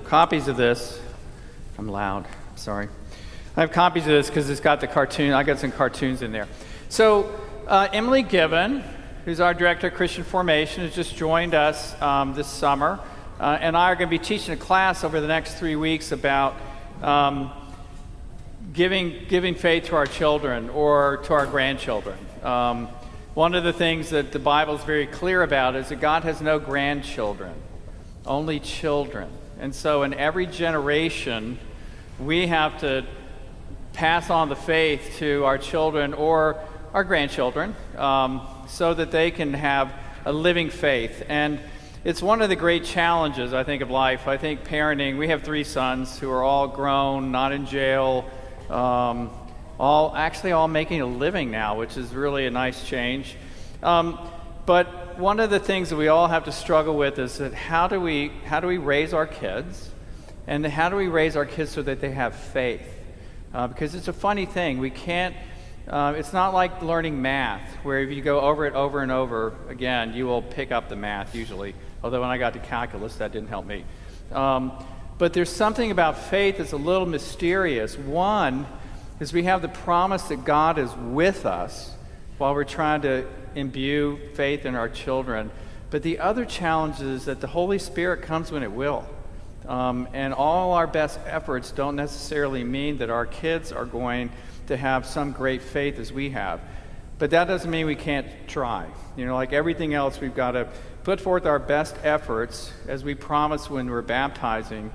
Copies of this. I'm loud. Sorry. I have copies of this because it's got the cartoon. I got some cartoons in there. So Emily Gibbon, who's our director of Christian Formation, has just joined us this summer, and I are going to be teaching a class over the next 3 weeks about giving faith to our children or to our grandchildren. One of the things that the Bible is very clear about is that God has no grandchildren, only children. And so in every generation, we have to pass on the faith to our children or our grandchildren so that they can have a living faith. And it's one of the great challenges, I think, of life. I think parenting, we have 3 sons who are all grown, not in jail, all making a living now, which is really a nice change. But one of the things that we all have to struggle with is that how do we raise our kids, and how do we raise our kids so that they have faith? Because it's a funny thing. We can't. It's not like learning math, where if you go over it over and over again, you will pick up the math usually. Although when I got to calculus, that didn't help me. But there's something about faith that's a little mysterious. One is we have the promise that God is with us while we're trying to imbue faith in our children. But the other challenge is that the Holy Spirit comes when it will. And all our best efforts don't necessarily mean that our kids are going to have some great faith as we have. But that doesn't mean we can't try. Like everything else, we've got to put forth our best efforts as we promise when we're baptizing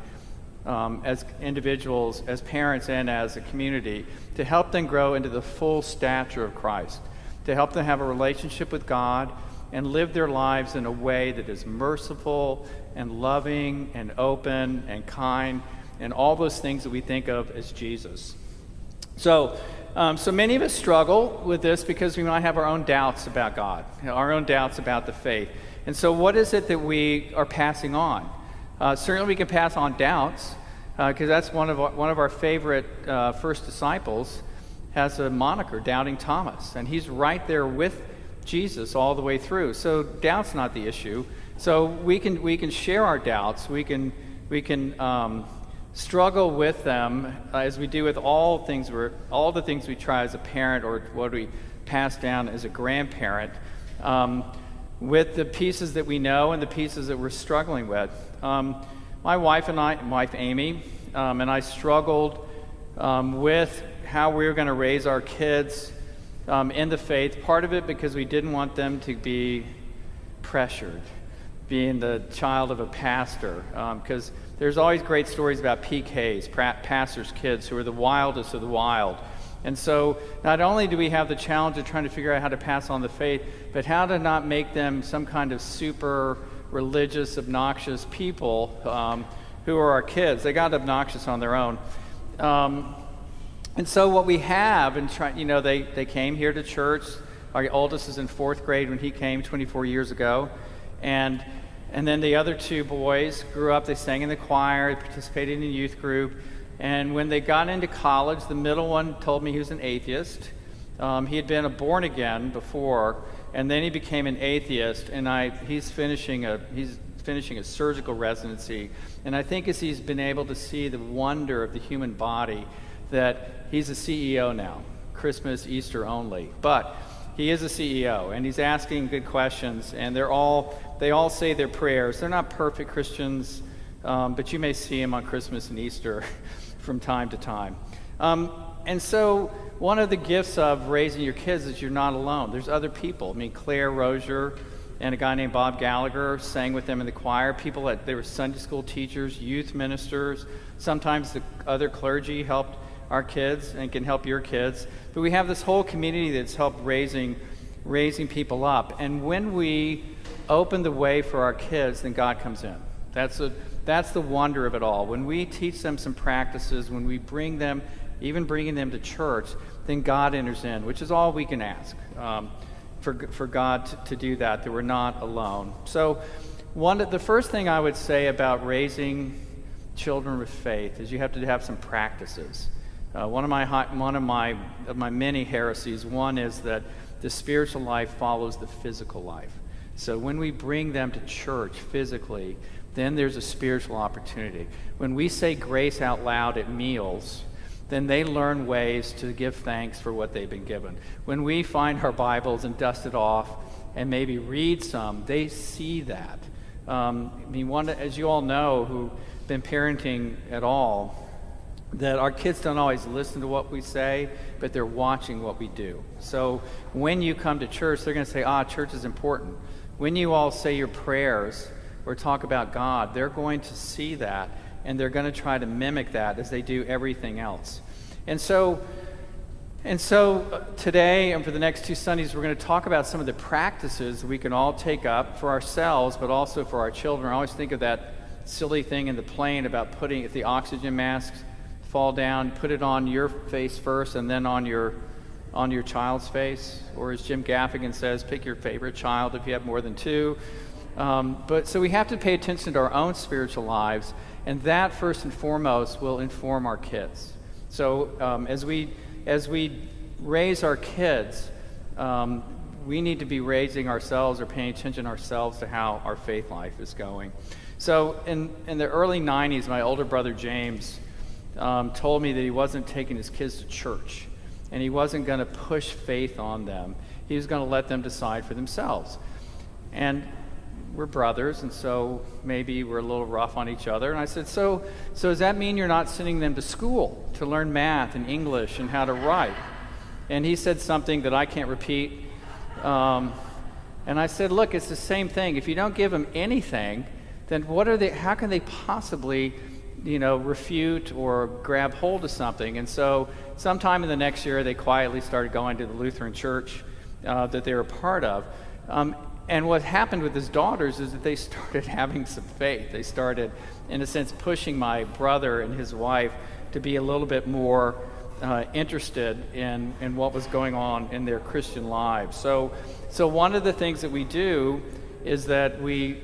as individuals, as parents, and as a community, to help them grow into the full stature of Christ, to help them have a relationship with God and live their lives in a way that is merciful and loving and open and kind and all those things that we think of as Jesus. So many of us struggle with this because we might have our own doubts about God, our own doubts about the faith. And so what is it that we are passing on? Certainly we can pass on doubts, because that's one of our favorite first disciples has a moniker, Doubting Thomas, and he's right there with Jesus all the way through. So doubt's not the issue. So we can share our doubts. We can struggle with them as we do with all the things we try as a parent or what we pass down as a grandparent, with the pieces that we know and the pieces that we're struggling with. My wife Amy, and I struggled with how we were going to raise our kids in the faith. Part of it because we didn't want them to be pressured, being the child of a pastor, because there's always great stories about PKs, pastors' kids, who are the wildest of the wild. And so not only do we have the challenge of trying to figure out how to pass on the faith, but how to not make them some kind of super religious, obnoxious people who are our kids. They got obnoxious on their own. And so what we have, they came here to church. Our oldest is in 4th grade when he came 24 years ago. And then the other 2 boys grew up, they sang in the choir, they participated in a youth group. And when they got into college, the middle one told me he was an atheist. He had been a born again before, and then he became an atheist. And he's finishing a surgical residency. And I think as he's been able to see the wonder of the human body, that he's a CEO now, Christmas, Easter only. But he is a CEO, and he's asking good questions, and they all say their prayers. They're not perfect Christians, but you may see him on Christmas and Easter from time to time. And so one of the gifts of raising your kids is you're not alone. There's other people. Claire Rozier and a guy named Bob Gallagher sang with them in the choir. They were Sunday school teachers, youth ministers. Sometimes the other clergy helped our kids and can help your kids. But we have this whole community that's helped raising people up. And when we open the way for our kids, then God comes in. That's the wonder of it all. When we teach them some practices, when we bring them, even bringing them to church, then God enters in, which is all we can ask for God to do that we're not alone. So the first thing I would say about raising children with faith is you have to have some practices. One of my many heresies, one is that the spiritual life follows the physical life. So when we bring them to church physically, then there's a spiritual opportunity. When we say grace out loud at meals, then they learn ways to give thanks for what they've been given. When we find our Bibles and dust it off and maybe read some, they see that. As you all know who've been parenting at all, that our kids don't always listen to what we say, but they're watching what we do. So when you come to church, they're going to say, church is important. When you all say your prayers or talk about God, they're going to see that, and they're going to try to mimic that as they do everything else. And so today and for the next 2 Sundays, we're going to talk about some of the practices we can all take up for ourselves, but also for our children. I always think of that silly thing in the plane about putting, if the oxygen masks fall down, put it on your face first and then on your child's face. Or as Jim Gaffigan says, pick your favorite child if you have more than 2. But so we have to pay attention to our own spiritual lives, and that first and foremost will inform our kids. So as we raise our kids, we need to be raising ourselves or paying attention ourselves to how our faith life is going. So in the early 90s, my older brother James told me that he wasn't taking his kids to church, and he wasn't going to push faith on them. He was going to let them decide for themselves. And we're brothers, and so maybe we're a little rough on each other. And I said, so does that mean you're not sending them to school to learn math and English and how to write? And he said something that I can't repeat. And I said, look, it's the same thing. If you don't give them anything, then how can they possibly, refute or grab hold of something? And so sometime in the next year, they quietly started going to the Lutheran church that they were a part of. And what happened with his daughters is that they started having some faith. They started, in a sense, pushing my brother and his wife to be a little bit more interested in what was going on in their Christian lives. So one of the things that we do is that we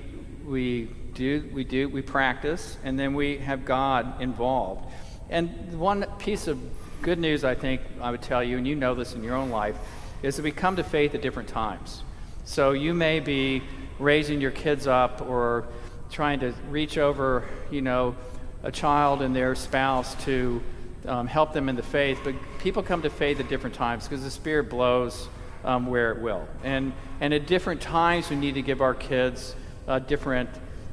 practice, and then we have God involved. And one piece of good news I think I would tell you, and you know this in your own life, is that we come to faith at different times. So you may be raising your kids up or trying to reach over, a child and their spouse to help them in the faith, but people come to faith at different times because the Spirit blows where it will. And at different times we need to give our kids different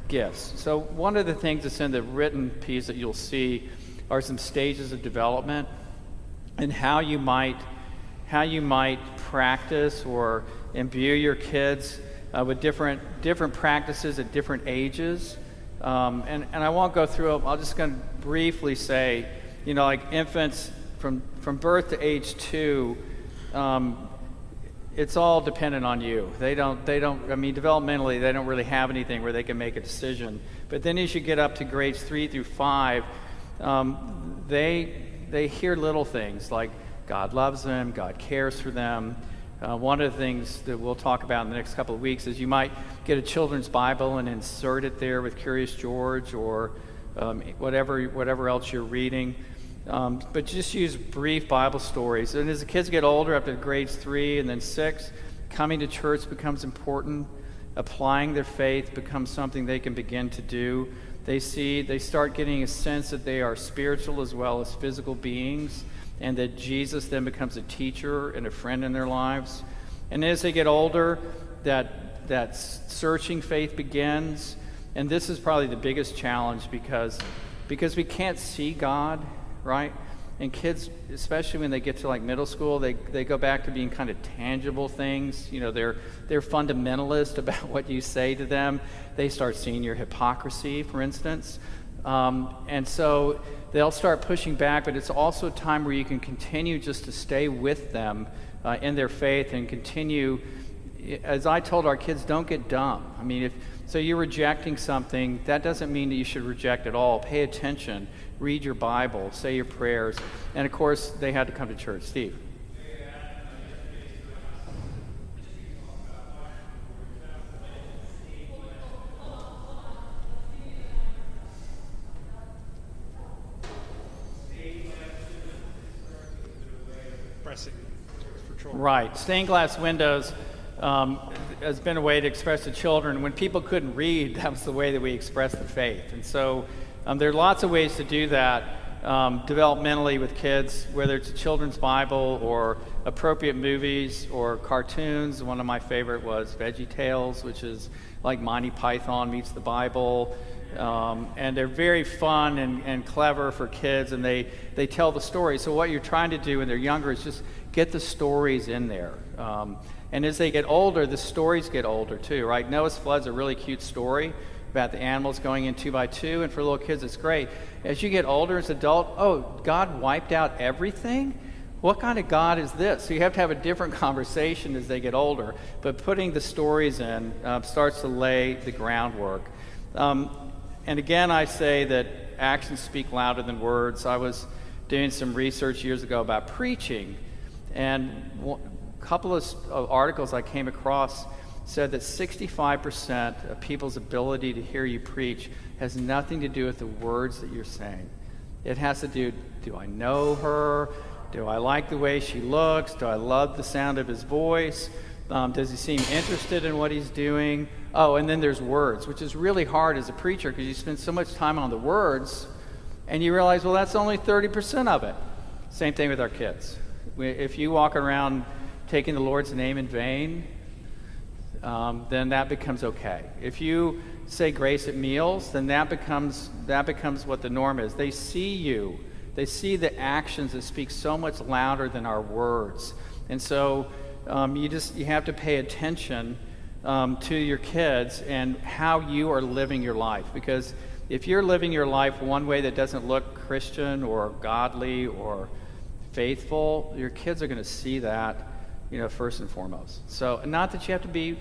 gifts. So one of the things that's in the written piece that you'll see are some stages of development and how you might practice or imbue your kids with different practices at different ages. And I won't go through them. I'm just going to briefly say, like infants from birth to age 2, it's all dependent on you. Developmentally, they don't really have anything where they can make a decision. But then as you get up to grades 3 through 5, they hear little things like God loves them, God cares for them. One of the things that we'll talk about in the next couple of weeks is you might get a children's Bible and insert it there with Curious George or whatever else you're reading. But just use brief Bible stories. And as the kids get older, up to grades 3 and then 6, coming to church becomes important. Applying their faith becomes something they can begin to do. They start getting a sense that they are spiritual as well as physical beings, and that Jesus then becomes a teacher and a friend in their lives. And as they get older, that searching faith begins. And this is probably the biggest challenge because we can't see God, right? And kids, especially when they get to like middle school, they go back to being kind of tangible things. They're fundamentalist about what you say to them. They start seeing your hypocrisy, for instance. And so they'll start pushing back, but it's also a time where you can continue just to stay with them in their faith and continue. As I told our kids, don't get dumb. So you're rejecting something, that doesn't mean that you should reject it all. Pay attention, read your Bible, say your prayers, and of course they had to come to church. Steve. Right, stained glass windows. has been a way to express to children. When people couldn't read, that was the way that we expressed the faith. And so there are lots of ways to do that developmentally with kids, whether it's a children's Bible or appropriate movies or cartoons. One of my favorite was Veggie Tales, which is like Monty Python meets the Bible. And they're very fun and clever for kids, and they tell the story. So what you're trying to do when they're younger is just get the stories in there. And as they get older, the stories get older too, right? Noah's Flood's a really cute story about the animals going in 2 by 2, and for little kids it's great. As you get older as an adult, oh, God wiped out everything? What kind of God is this? So you have to have a different conversation as they get older, but putting the stories in starts to lay the groundwork. And again, I say that actions speak louder than words. I was doing some research years ago about preaching, and a couple of articles I came across said that 65% of people's ability to hear you preach has nothing to do with the words that you're saying. It has to do I know her? Do I like the way she looks? Do I love the sound of his voice? Does he seem interested in what he's doing? Oh, and then there's words, which is really hard as a preacher because you spend so much time on the words and you realize, well, that's only 30% of it. Same thing with our kids. If you walk around taking the Lord's name in vain, then that becomes okay. If you say grace at meals, then that becomes what the norm is. They see you. They see the actions that speak so much louder than our words. And so you have to pay attention to your kids and how you are living your life. Because if you're living your life one way that doesn't look Christian or godly or faithful, your kids are going to see that, first and foremost. So, not that you have to be,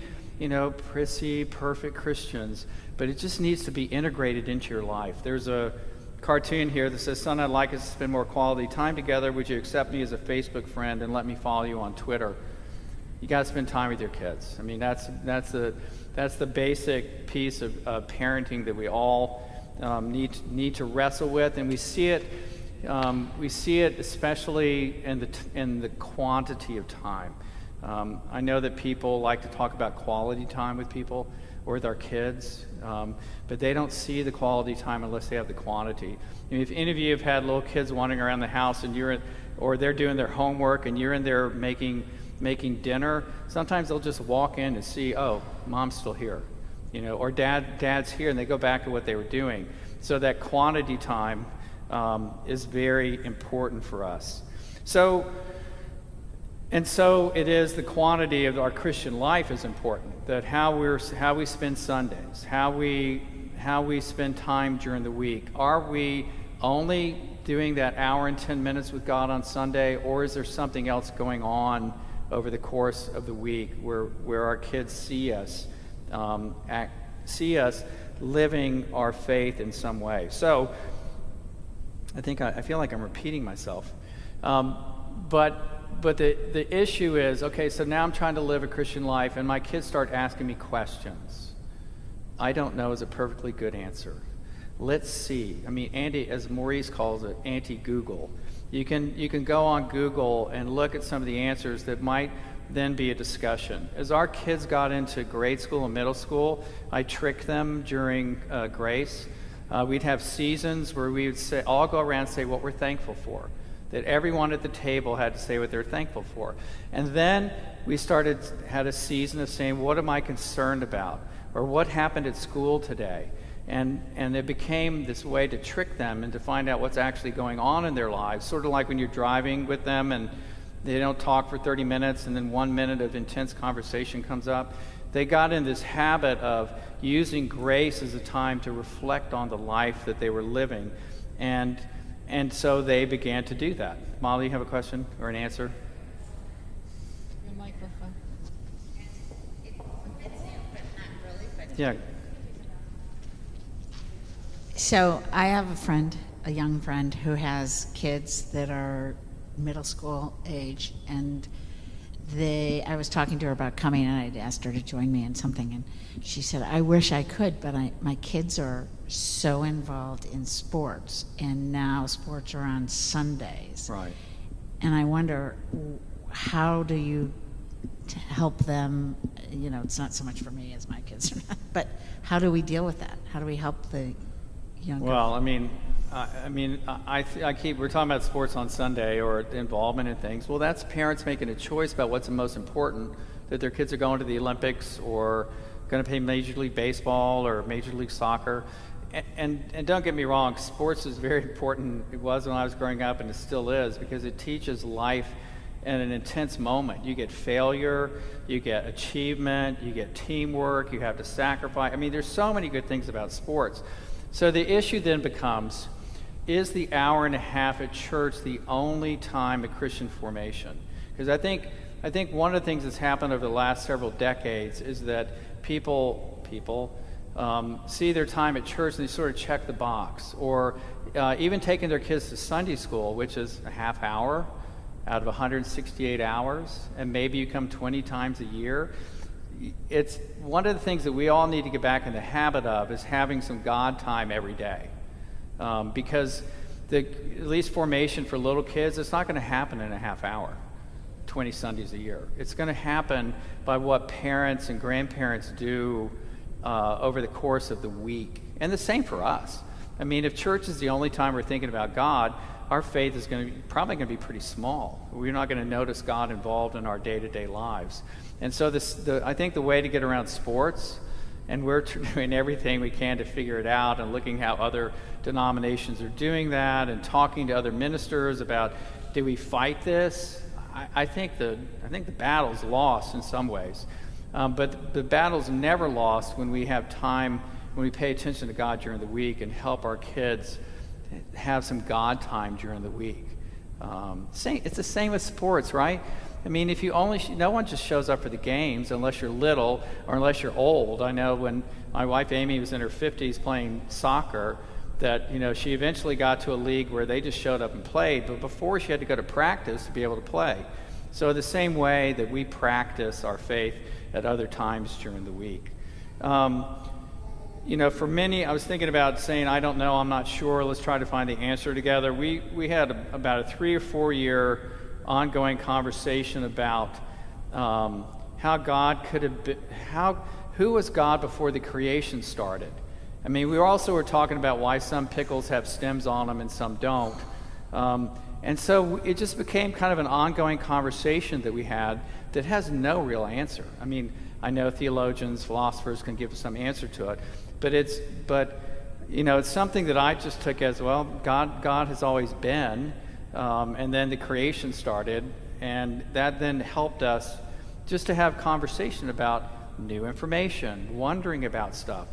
prissy, perfect Christians, but it just needs to be integrated into your life. There's a cartoon here that says, "Son, I'd like us to spend more quality time together. Would you accept me as a Facebook friend and let me follow you on Twitter?" You got to spend time with your kids. I mean, that's the basic piece of parenting that we all need to wrestle with, and we see it especially in the quantity of time. I know that people like to talk about quality time with people or with our kids, but they don't see the quality time unless they have the quantity. I mean, if any of you have had little kids wandering around the house and or they're doing their homework and you're in there making dinner, sometimes they'll just walk in and see, oh, mom's still here, or dad's here, and they go back to what they were doing. So that quantity time is very important for us. So it is the quantity of our Christian life is important. That how we spend Sundays, how we spend time during the week. Are we only doing that hour and 10 minutes with God on Sunday, or is there something else going on over the course of the week where our kids see us living our faith in some way? So I feel like I'm repeating myself, but the issue is, okay, so now I'm trying to live a Christian life, and my kids start asking me questions. I don't know is a perfectly good answer. Let's see. I mean, as Maurice calls it, anti-Google. You can go on Google and look at some of the answers that might then be a discussion. As our kids got into grade school and middle school, I tricked them during Grace. We'd have seasons where we would all go around and say what we're thankful for. That everyone at the table had to say what they're thankful for. And then we had a season of saying, what am I concerned about? Or what happened at school today? And it became this way to trick them and to find out what's actually going on in their lives. Sort of like when you're driving with them and they don't talk for 30 minutes and then 1 minute of intense conversation comes up. They got in this habit of using grace as a time to reflect on the life that they were living. And so they began to do that. Molly, you have a question or an answer? Your microphone. It's new, but not really. Yeah. So I have a young friend who has kids that are middle school age, and I was talking to her about coming, and I'd asked her to join me in something, and she said, I wish I could, but my kids are so involved in sports, and now sports are on Sundays. Right. And I wonder, how do you to help them? You know, it's not so much for me as my kids are not, but how do we deal with that? How do we help the younger? Well, we're talking about sports on Sunday or involvement in things. Well, that's parents making a choice about what's the most important, that their kids are going to the Olympics or going to play Major League Baseball or Major League Soccer. And don't get me wrong, sports is very important. It was when I was growing up, and it still is, because it teaches life in an intense moment. You get failure, you get achievement, you get teamwork, you have to sacrifice. I mean, there's so many good things about sports. So the issue then becomes, is the hour and a half at church the only time of Christian formation? Because I think one of the things that's happened over the last several decades is that people see their time at church and they sort of check the box, or even taking their kids to Sunday school, which is a half hour out of 168 hours, and maybe you come 20 times a year. It's one of the things that we all need to get back in the habit of, is having some God time every day, because at least formation for little kids, it's not going to happen in a half hour, 20 Sundays a year. It's going to happen by what parents and grandparents do over the course of the week. And the same for us. I mean, if church is the only time we're thinking about God, our faith is probably going to be pretty small. We're not going to notice God involved in our day-to-day lives. And so I think the way to get around sports, and we're doing everything we can to figure it out, and looking how other denominations are doing that, and talking to other ministers about, do we fight this? I think the battle's lost in some ways. But the battle's never lost when we have time, when we pay attention to God during the week and help our kids have some God time during the week. It's the same with sports, right? I mean, no one just shows up for the games unless you're little or unless you're old. I know when my wife Amy was in her 50s playing soccer, that she eventually got to a league where they just showed up and played, but before she had to go to practice to be able to play. So the same way that we practice our faith at other times during the week. For many, I was thinking about saying, I don't know, I'm not sure, let's try to find the answer together. We had about a 3 or 4 year ongoing conversation about how God could have been, who was God before the creation started? I mean, we also were talking about why some pickles have stems on them and some don't. And so it just became kind of an ongoing conversation that we had that has no real answer. I mean, I know theologians, philosophers can give some answer to it, but it's something that I just took as, well, God has always been, and then the creation started, and that then helped us just to have conversation about new information, wondering about stuff,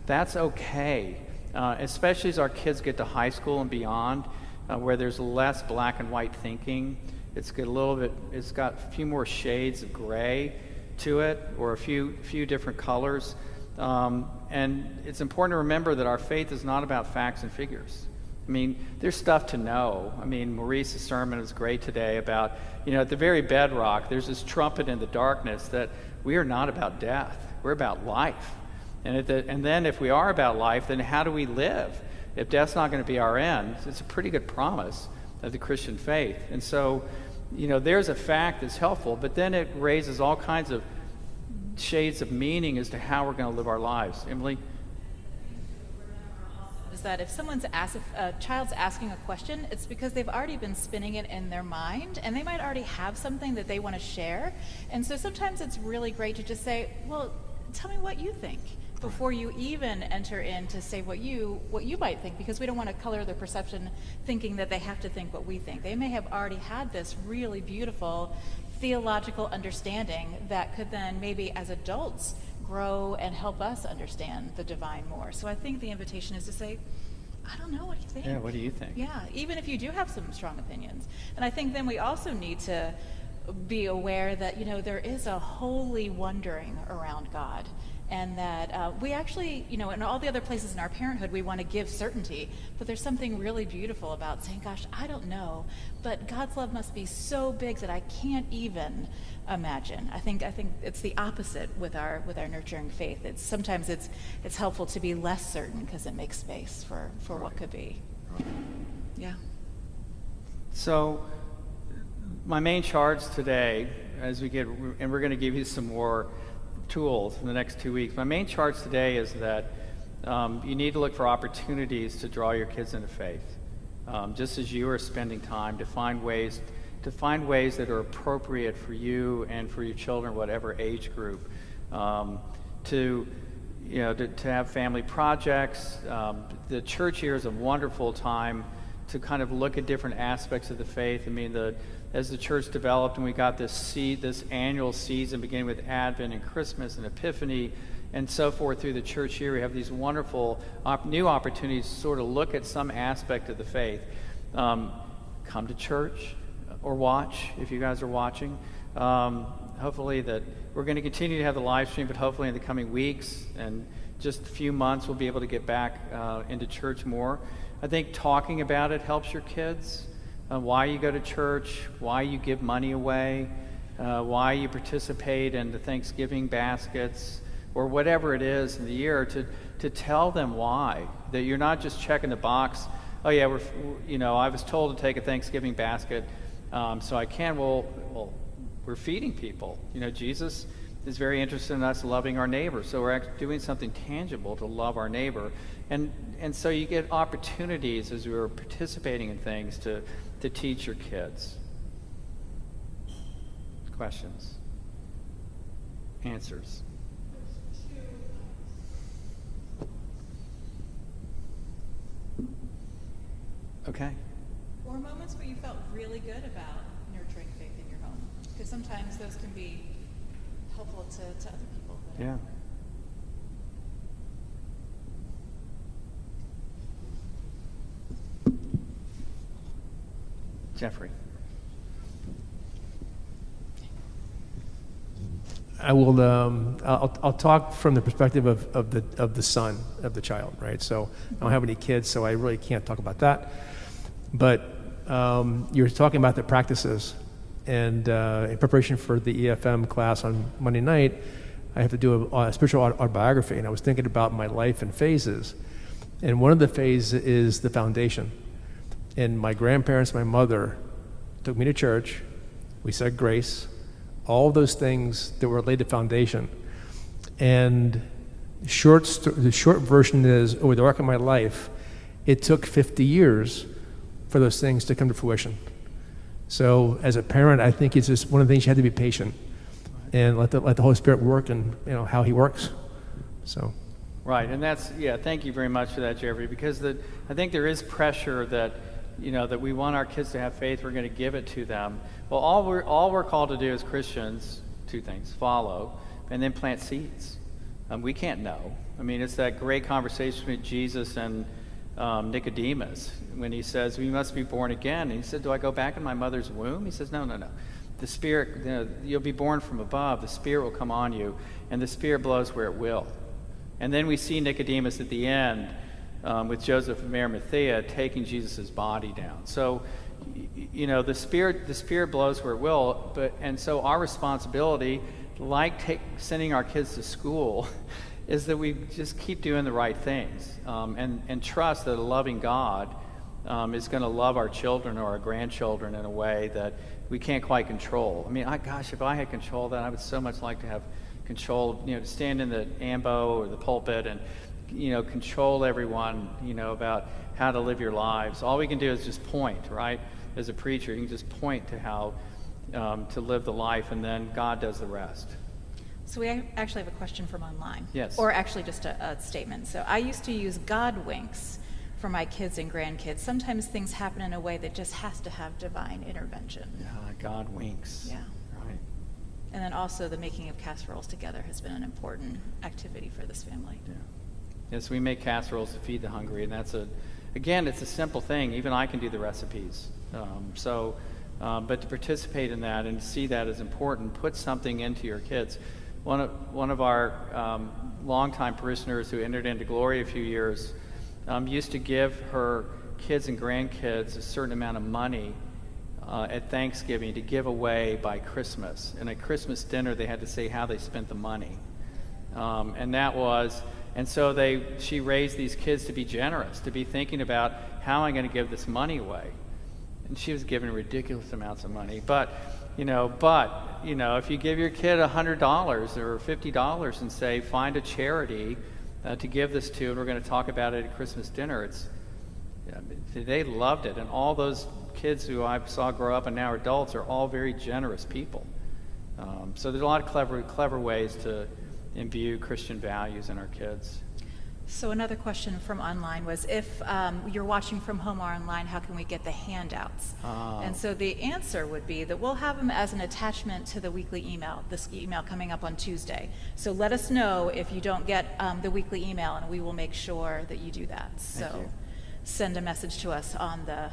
that's okay, especially as our kids get to high school and beyond, where there's less black and white thinking. It's got a few more shades of gray to it, or a few different colors. And it's important to remember that our faith is not about facts and figures. I mean, there's stuff to know. I mean, Maurice's sermon was great today about, at the very bedrock, there's this trumpet in the darkness that we are not about death. We're about life. And then if we are about life, then how do we live? If death's not going to be our end, it's a pretty good promise of the Christian faith. And so, there's a fact that's helpful, but then it raises all kinds of shades of meaning as to how we're going to live our lives. Emily? Is that if a child's asking a question, it's because they've already been spinning it in their mind, and they might already have something that they want to share. And so sometimes it's really great to just say, well, tell me what you think, before you even enter in to say what you might think, because we don't want to color their perception thinking that they have to think what we think. They may have already had this really beautiful theological understanding that could then maybe as adults grow and help us understand the divine more. So I think the invitation is to say, I don't know, what do you think? Yeah, what do you think? Yeah, even if you do have some strong opinions. And I think then we also need to be aware that, there is a holy wondering around God. And that we actually, in all the other places in our parenthood, we want to give certainty. But there's something really beautiful about saying, gosh, I don't know, but God's love must be so big that I can't even imagine. I think it's the opposite with our nurturing faith. Sometimes it's helpful to be less certain because it makes space for what could be. Yeah. So my main charge today and we're going to give you some more tools in the next 2 weeks. My main charge today is that you need to look for opportunities to draw your kids into faith, just as you are spending time to find ways that are appropriate for you and for your children, whatever age group, to have family projects. The church here is a wonderful time to kind of look at different aspects of the faith. I mean, as the church developed and we got this annual season beginning with Advent and Christmas and Epiphany and so forth through the church year, we have these wonderful new opportunities to sort of look at some aspect of the faith. Come to church or watch if you guys are watching. Hopefully that we're going to continue to have the live stream, but hopefully in the coming weeks and just a few months we'll be able to get back into church more. I think talking about it helps your kids. Why you go to church, why you give money away, why you participate in the Thanksgiving baskets, or whatever it is in the year, to tell them why. That you're not just checking the box. Oh yeah, I was told to take a Thanksgiving basket, so I can. Well, we're feeding people. Jesus is very interested in us loving our neighbor, so we're actually doing something tangible to love our neighbor, and so you get opportunities as we're participating in things to teach your kids. Questions? Answers? Okay. Or moments where you felt really good about nurturing faith in your home, because sometimes those can be helpful to other people. Yeah. Jeffrey. I will. I'll talk from the perspective of the son of the child, right? So I don't have any kids, so I really can't talk about that. But you're talking about the practices, and in preparation for the EFM class on Monday night, I have to do a spiritual autobiography, and I was thinking about my life in phases, and one of the phases is the foundation. And my grandparents, my mother, took me to church. We said grace, all those things that were laid the foundation. And the short version is, over the arc of my life, it took 50 years for those things to come to fruition. So as a parent, I think it's just one of the things you have to be patient and let the Holy Spirit work and how He works. So. Right, and thank you very much for that, Jeffrey, because I think there is pressure that that we want our kids to have faith, we're going to give it to them. Well, all we're called to do as Christians, two things: follow, and then plant seeds. We can't know. I mean, it's that great conversation between Jesus and Nicodemus when he says, "We must be born again." And he said, "Do I go back in my mother's womb?" He says, No. The Spirit, you'll be born from above. The Spirit will come on you, and the Spirit blows where it will. And then we see Nicodemus at the end, with Joseph of Arimathea taking Jesus' body down. So, the Spirit blows where it will, and so our responsibility, like sending our kids to school, is that we just keep doing the right things, and trust that a loving God is going to love our children or our grandchildren in a way that we can't quite control. I mean, if I had control of that, I would so much like to have control, to stand in the ambo or the pulpit and control everyone, about how to live your lives. All we can do is just point, right? As a preacher, you can just point to how to live the life, and then God does the rest. So we actually have a question from online. Yes. Or actually just a statement. So I used to use God winks for my kids and grandkids. Sometimes things happen in a way that just has to have divine intervention. Yeah, God winks. Yeah. Right. And then also the making of casseroles together has been an important activity for this family. Yeah. Yes, we make casseroles to feed the hungry, and it's a simple thing. Even I can do the recipes. But to participate in that and see that as important, put something into your kids. One of our longtime parishioners who entered into glory a few years used to give her kids and grandkids a certain amount of money at Thanksgiving to give away by Christmas. And at Christmas dinner, they had to say how they spent the money. And so she raised these kids to be generous, to be thinking about how I'm going to give this money away. And she was given ridiculous amounts of money. But But if you give your kid $100 or $50 and say, find a charity to give this to, and we're going to talk about it at Christmas dinner, they loved it. And all those kids who I saw grow up and now are adults are all very generous people. So there's a lot of clever ways to imbue Christian values in our kids. So another question from online was, if you're watching from home or online, how can we get the handouts? And so the answer would be that we'll have them as an attachment to the weekly email, this email coming up on Tuesday. So let us know if you don't get the weekly email, and we will make sure that you do that. So send a message to us on the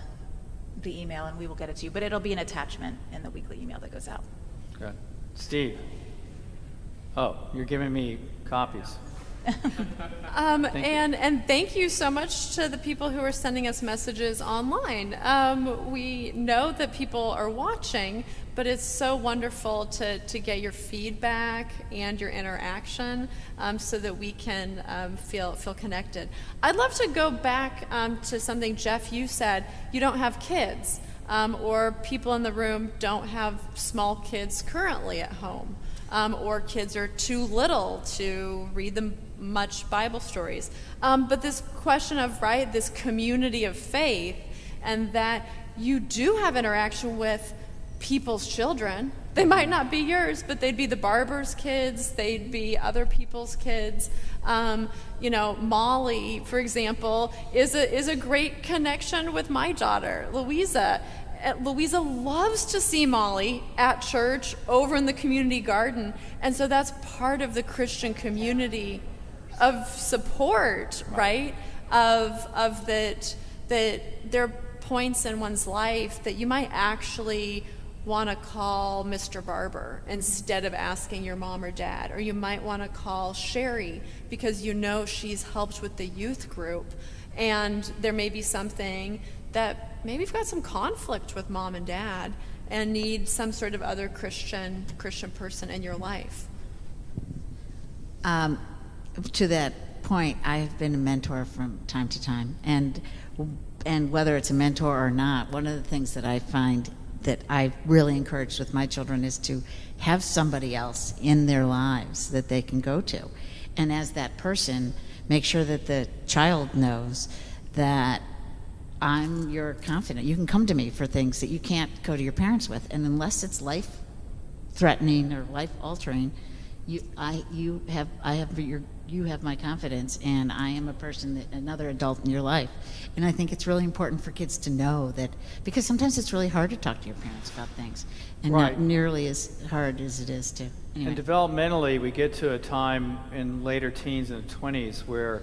email, and we will get it to you. But it'll be an attachment in the weekly email that goes out. Good. Steve. Oh, you're giving me copies. And thank you so much to the people who are sending us messages online. We know that people are watching, but it's so wonderful to get your feedback and your interaction so that we can feel connected. I'd love to go back to something, Jeff, you said. You don't have kids, or people in the room don't have small kids currently at home. Or kids are too little to read them much Bible stories. But this question of, this community of faith, and that you do have interaction with people's children. They might not be yours, but they'd be the barber's kids, they'd be other people's kids. Molly, for example, is a great connection with my daughter, Louisa. Louisa loves to see Molly at church, over in the community garden, and so that's part of the Christian community of support, right? Of that there are points in one's life that you might actually want to call Mr. Barber instead of asking your mom or dad, or you might want to call Sherry because she's helped with the youth group, and there may be something that maybe you've got some conflict with mom and dad and need some sort of other Christian person in your life. To that point, I've been a mentor from time to time, and whether it's a mentor or not, one of the things that I find that I really encourage with my children is to have somebody else in their lives that they can go to, and as that person, make sure that the child knows that I'm your confidant. You can come to me for things that you can't go to your parents with, and unless it's life-threatening or life-altering, you have my confidence, and I am another adult in your life. And I think it's really important for kids to know that, because sometimes it's really hard to talk to your parents about things, and not nearly as hard as it is to. Anyway. And developmentally, we get to a time in later teens and 20s where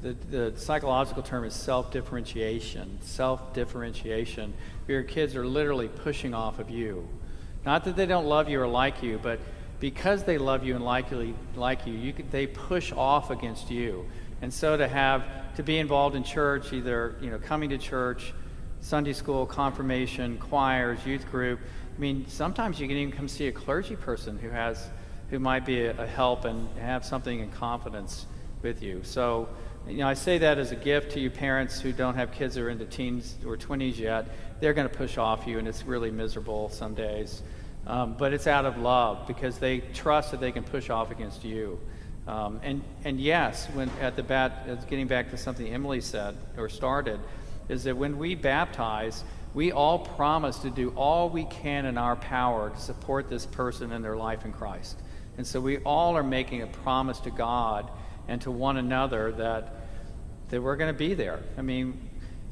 the psychological term is self-differentiation. Self-differentiation. Your kids are literally pushing off of you. Not that they don't love you or like you, but because they love you and like you, they push off against you. And so to be involved in church, either coming to church, Sunday school, confirmation, choirs, youth group. I mean, sometimes you can even come see a clergy person who might be a help and have something in confidence with you. So, I say that as a gift to you parents who don't have kids that are into teens or 20s yet. They're going to push off you, and it's really miserable some days. But it's out of love, because they trust that they can push off against you. And yes, getting back to something Emily said or started, is that when we baptize, we all promise to do all we can in our power to support this person in their life in Christ. And so we all are making a promise to God and to one another that we're going to be there. I mean,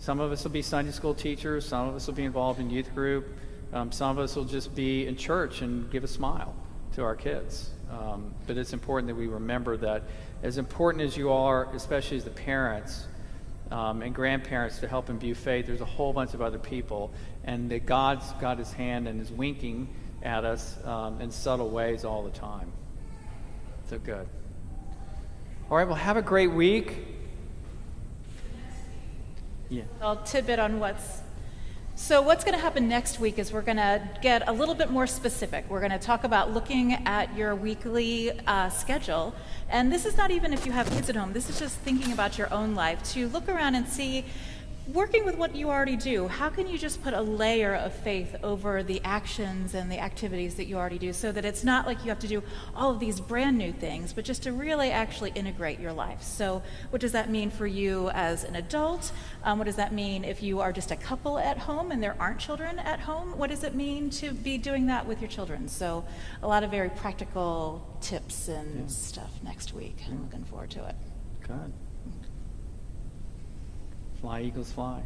some of us will be Sunday school teachers, some of us will be involved in youth group, some of us will just be in church and give a smile to our kids. But it's important that we remember that as important as you are, especially as the parents and grandparents, to help imbue faith, there's a whole bunch of other people, and that God's got his hand and is winking at us in subtle ways all the time. So good. All right, well, have a great week. Yeah. I'll tidbit on what's going to happen next week is we're going to get a little bit more specific. We're going to talk about looking at your weekly schedule. And this is not even if you have kids at home. This is just thinking about your own life, to look around and see working with what you already do, how can you just put a layer of faith over the actions and the activities that you already do so that it's not like you have to do all of these brand new things, but just to really actually integrate your life? So what does that mean for you as an adult? What does that mean if you are just a couple at home and there aren't children at home? What does it mean to be doing that with your children? So a lot of very practical tips and stuff next week. I'm looking forward to it. Good. Fly, eagles, fly.